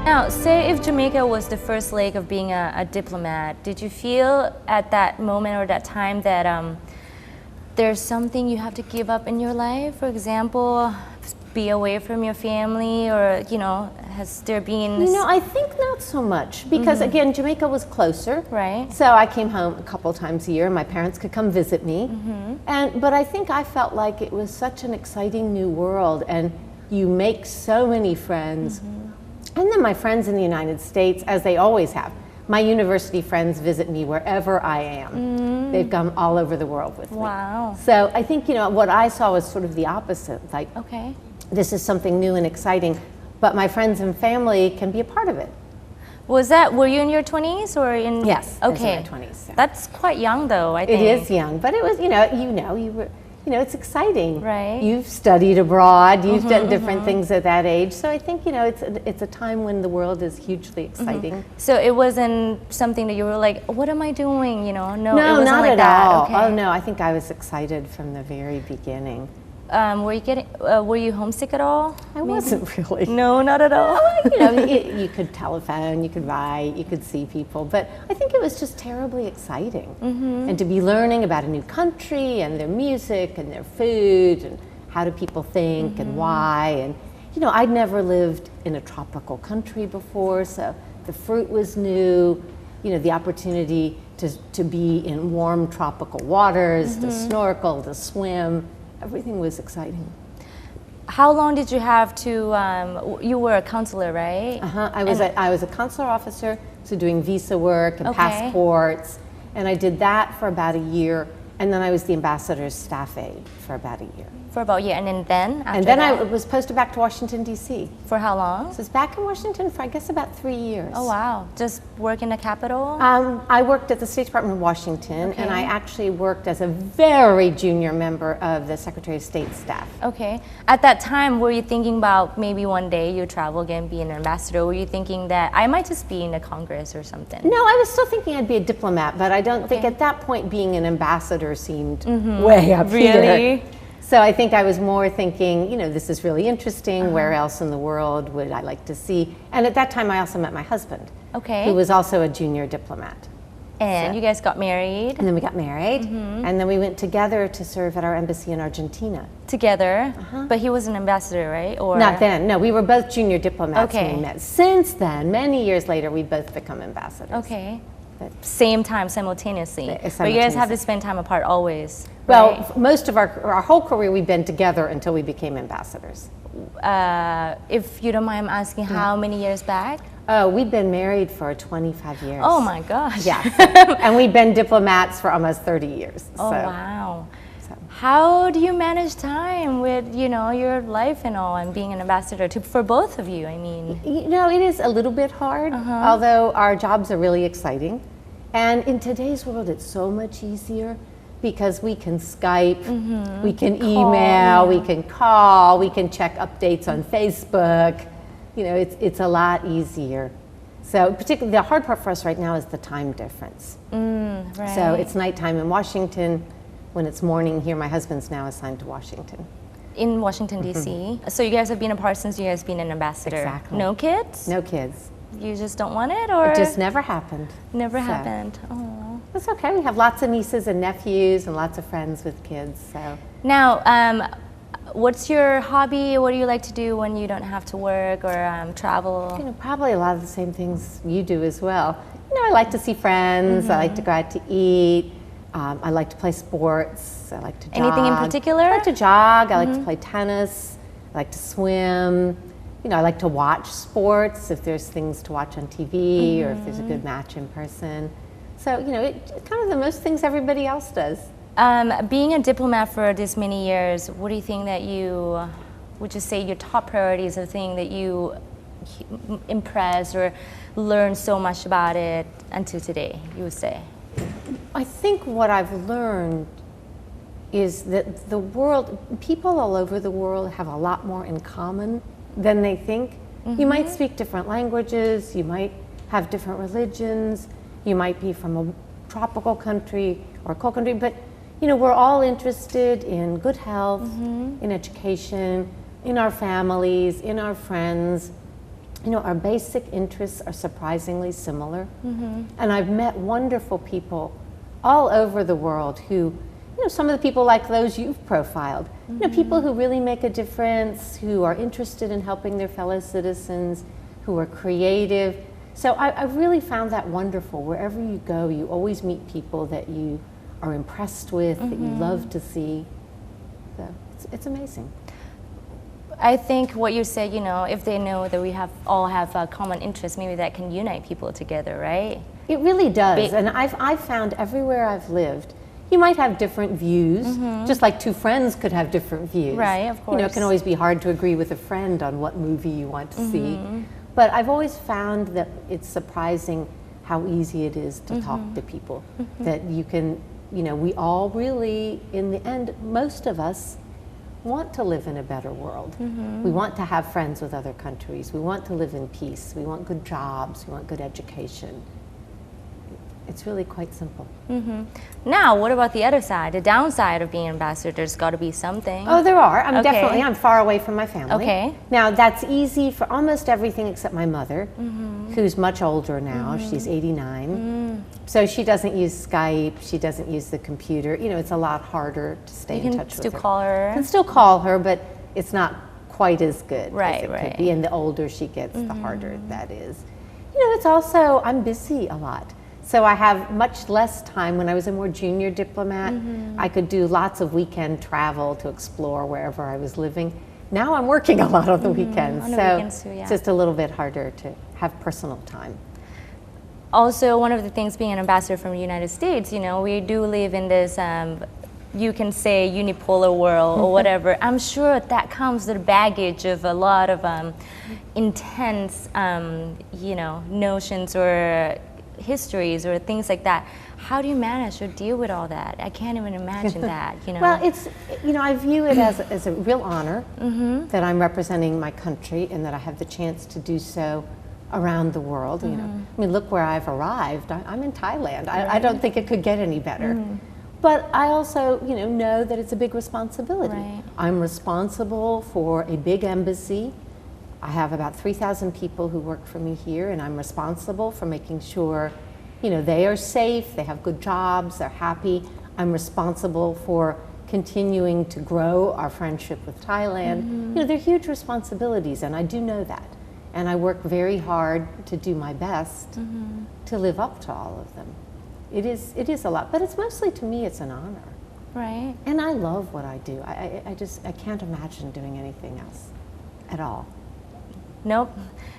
Now, say if Jamaica was the first leg of being a diplomat, did you feel at that moment or that time that there's something you have to give up in your life? For example, be away from your family, or has there been? I think not so much because again, Jamaica was closer. Right. So I came home a couple times a year. My parents could come visit me, but I think I felt like it was such an exciting new world, and you make so many friends. And then my friends in the United States, as they always have, my university friends visit me wherever I am. They've come all over the world with me. Wow. So I think, what I saw was sort of the opposite. Like, Okay. this is something new and exciting, but my friends and family can be a part of it. Were you in your 20s or in? Yes, I was in Okay. my 20s. Yeah. That's quite young though, I think. It is young, but it was, it's exciting. Right. You've studied abroad, you've done different things at that age, so I think, it's a time when the world is hugely exciting. So it wasn't something that you were like, what am I doing? No, it No, wasn't not like at that. all. Okay. Oh no, I think I was excited from the very beginning. Were you homesick at all? I wasn't really. No, not at all. You could telephone, you could write, you could see people, but I think it was just terribly exciting. And to be learning about a new country and their music and their food and how do people think and why. And, I'd never lived in a tropical country before, so the fruit was new, the opportunity to be in warm tropical waters, to snorkel, to swim. Everything was exciting. How long did you have to, you were a counselor, right? I was a consular officer, so doing visa work and Okay. passports, and I did that for about a year, and then I was the ambassador's staff aide for about a year. For about a year, and then after And then that, I was posted back to Washington, D.C. for how long? So I was back in Washington for, I guess, about 3 years. Oh wow, just work in the Capitol? I worked at the State Department of Washington, and I Okay. actually worked as a very junior member of the Secretary of State staff. Okay. At that time, were you thinking about maybe one day you travel again, be an ambassador? Were you thinking that I might just be in the Congress or something? No, I was still thinking I'd be a diplomat, but I don't think Okay. at that point being an ambassador seemed way up here. Really? So I think I was more thinking, this is really interesting. Where else in the world would I like to see? And at that time, I also met my husband, Okay. who was also a junior diplomat. And you guys got married And then we got married, and then we went together to serve at our embassy in Argentina. together, but he was an ambassador, right? Or Not then, no, we were both junior diplomats when Okay. we met. Since then, many years later, we've both become ambassadors. Okay. But- Same time, simultaneously. But you guys have to spend time apart always. Well, right? most of our whole career, we've been together until we became ambassadors. If you don't mind I'm asking, how many years back? Oh, we've been married for 25 years. Oh my gosh. Yeah. And we've been diplomats for almost 30 years. Oh so. wow. so. How do you manage time with your life and all, and being an ambassador for both of you? I mean, It is a little bit hard, although our jobs are really exciting. And in today's world, it's so much easier because we can Skype, we can email, we can call, we can check updates on Facebook. It's a lot easier. So particularly the hard part for us right now is the time difference. right. So it's nighttime in Washington. When it's morning here, my husband's now assigned to Washington. in Washington D.C. So you guys have been apart since you guys been an ambassador. Exactly. No kids? No kids. You just don't want it, or It just never happened. never So, happened? Oh. It's okay. We have lots of nieces and nephews and lots of friends with kids. So Now, what's your hobby? What do you like to do when you don't have to work or travel? probably a lot of the same things you do as well. I like to see friends. I like to go out to eat. I like to play sports. I like to jog. Anything in particular? I like to jog. I like to play tennis. I like to swim. I like to watch sports if there's things to watch on TV or if there's a good match in person. So, it's kind of the most things everybody else does. Being a diplomat for this many years, what do you think that you would you say your top priorities, the thing that you impressed or learned so much about it until today, you would say? I think what I've learned is that the world, people all over the world have a lot more in common than they think. You might speak different languages, you might have different religions, you might be from a tropical country or a cold country, but we're all interested in good health, in education, in our families, in our friends. our basic interests are surprisingly similar. And I've met wonderful people all over the world who, some of the people like those you've profiled, people who really make a difference, who are interested in helping their fellow citizens, who are creative. So I've really found that wonderful. Wherever you go, you always meet people that you are impressed with, that you love to see. So it's amazing. I think what you said, if they know that we all have a common interest, maybe that can unite people together, right? It really does. And I've found everywhere I've lived, you might have different views, just like two friends could have different views. Right, of course. It can always be hard to agree with a friend on what movie you want to see. But I've always found that it's surprising how easy it is to talk to people. That you can, we all really, in the end, most of us want to live in a better world. We want to have friends with other countries. We want to live in peace. We want good jobs. We want good education. It's really quite simple. Now, what about the other side, the downside of being an ambassador? There's got to be something. Oh, there are. I'm far away from my family. Okay. Now, that's easy for almost everything except my mother, who's much older now. She's 89. So she doesn't use Skype. She doesn't use the computer. It's a lot harder to stay in touch with her. You can still call her. You can still call her, but it's not quite as good right, as it right. could be. And the older she gets, the harder that is. It's also, I'm busy a lot. So I have much less time. When I was a more junior diplomat, I could do lots of weekend travel to explore wherever I was living. Now I'm working a lot on the weekends, on the so weekends too, yeah. It's just a little bit harder to have personal time. Also, one of the things being an ambassador from the United States, we do live in this, you can say unipolar world or whatever. I'm sure that comes with the baggage of a lot of intense, notions or histories or things like that. How do you manage to deal with all that? I can't even imagine that, Well, it's, I view it as a real honor that I'm representing my country and that I have the chance to do so around the world. Look where I've arrived. I'm in Thailand. I don't think it could get any better. But I also, know that it's a big responsibility. Right. I'm responsible for a big embassy. I have about 3,000 people who work for me here, and I'm responsible for making sure, they are safe, they have good jobs, they're happy. I'm responsible for continuing to grow our friendship with Thailand. They're huge responsibilities, and I do know that. And I work very hard to do my best to live up to all of them. It is a lot, but it's mostly, to me, it's an honor. Right. And I love what I do. I can't imagine doing anything else at all. Nope.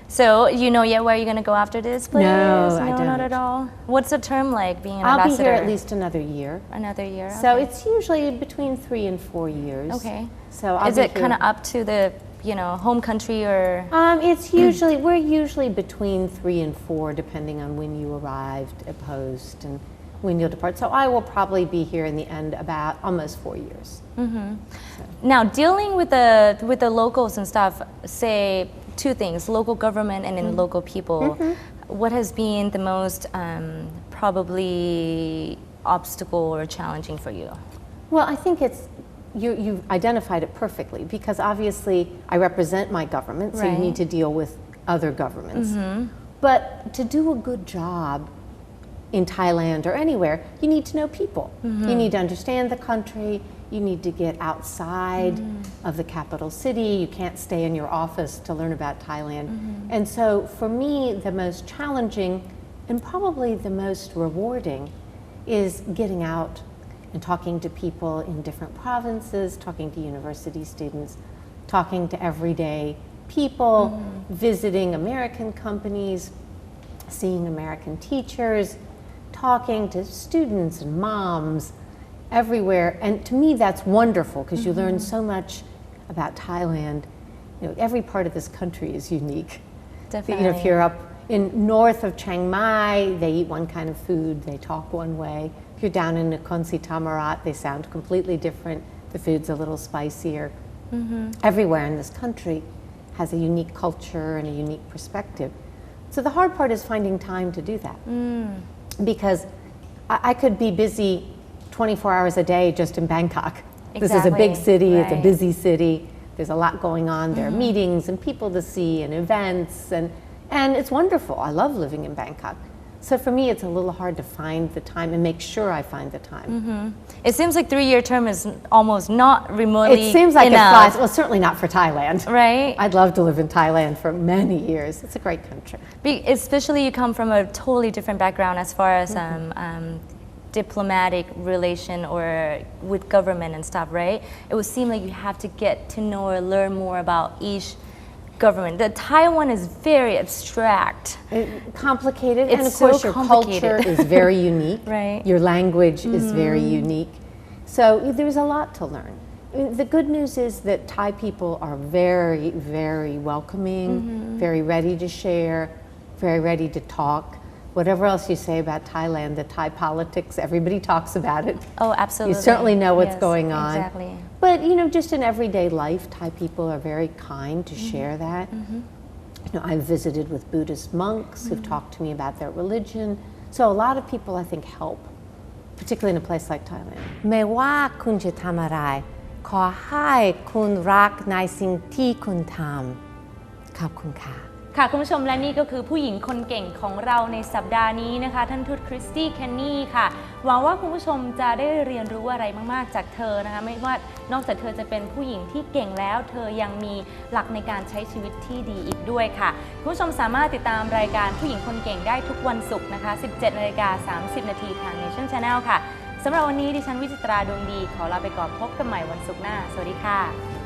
So you know yet where you're going to go after this place? No, I don't. Not at all. What's the term like being an I'll ambassador? be here at least another year. Another year. So okay. it's usually between 3 and 4 years. Okay. So I'll is be it kind of up to the home country or? It's usually we're usually between 3 and 4 depending on when you arrived at post and when you'll depart. So I will probably be here in the end about almost 4 years. So. Now dealing with the locals and stuff, say two things, local government and then local people. What has been the most probably obstacle or challenging for you? Well, I think it's, you've identified it perfectly because obviously I represent my government, so right. you need to deal with other governments. But to do a good job in Thailand or anywhere, you need to know people. You need to understand the country. You need to get outside of the capital city. You can't stay in your office to learn about Thailand. And so for me, the most challenging and probably the most rewarding is getting out and talking to people in different provinces, talking to university students, talking to everyday people, visiting American companies, seeing American teachers, talking to students and moms everywhere. And to me, that's wonderful because you learn so much about Thailand. Every part of this country is unique. Definitely. If you're up in north of Chiang Mai, they eat one kind of food, they talk one way. If you're down in Nakhon Si Thammarat, they sound completely different. The food's a little spicier. Everywhere in this country has a unique culture and a unique perspective. So the hard part is finding time to do that. Because I could be busy 24 hours a day just in Bangkok. Exactly. This is a big city, right. It's a busy city. There's a lot going on. There are meetings and people to see and events, and it's wonderful. I love living in Bangkok. So for me, it's a little hard to find the time and make sure I find the time. It seems like 3-year term is almost not remotely It seems like enough. it flies. Well, certainly not for Thailand. Right? I'd love to live in Thailand for many years. It's a great country. Especially you come from a totally different background as far as diplomatic relation or with government and stuff, right? It would seem like you have to get to know or learn more about each government. The Thai one is very abstract. Complicated, It's and of course so your complicated. culture is very unique. Right. Your language is very unique. So there's a lot to learn. The good news is that Thai people are very, very welcoming, very ready to share, very ready to talk. Whatever else you say about Thailand, the Thai politics, everybody talks about it. Oh, absolutely. You certainly know what's Yes, going on. Exactly. But, you know, just in everyday life, Thai people are very kind to share that. You know, I've visited with Buddhist monks who've talked to me about their religion. So a lot of people, I think, help, particularly in a place like Thailand. ไม่ว่าคุณจะทำอะไรขอให้คุณรักในสิ่งที่คุณทำขอบคุณค่ะ ค่ะคุณผู้ชมและนี่ก็คือผู้หญิงคนเก่งของเราในสัปดาห์นี้นะคะท่านทูตคริสตี้เคนนี่ค่ะหวังว่าคุณผู้ชมจะได้เรียนรู้อะไรมากๆจากเธอนะคะไม่ว่านอกจากเธอจะเป็นผู้หญิงที่เก่งแล้วเธอยังมีหลักในการใช้ชีวิตที่ดีอีกด้วยค่ะคุณผู้ชมสามารถติดตามรายการผู้หญิงคนเก่งได้ทุกวันศุกร์นะคะ 17:30 น.ทาง Nation Channel ค่ะสำหรับวันนี้ดิฉันวิจิตราดวงดีขอลาไปก่อนพบกันใหม่วันศุกร์หน้าสวัสดีค่ะ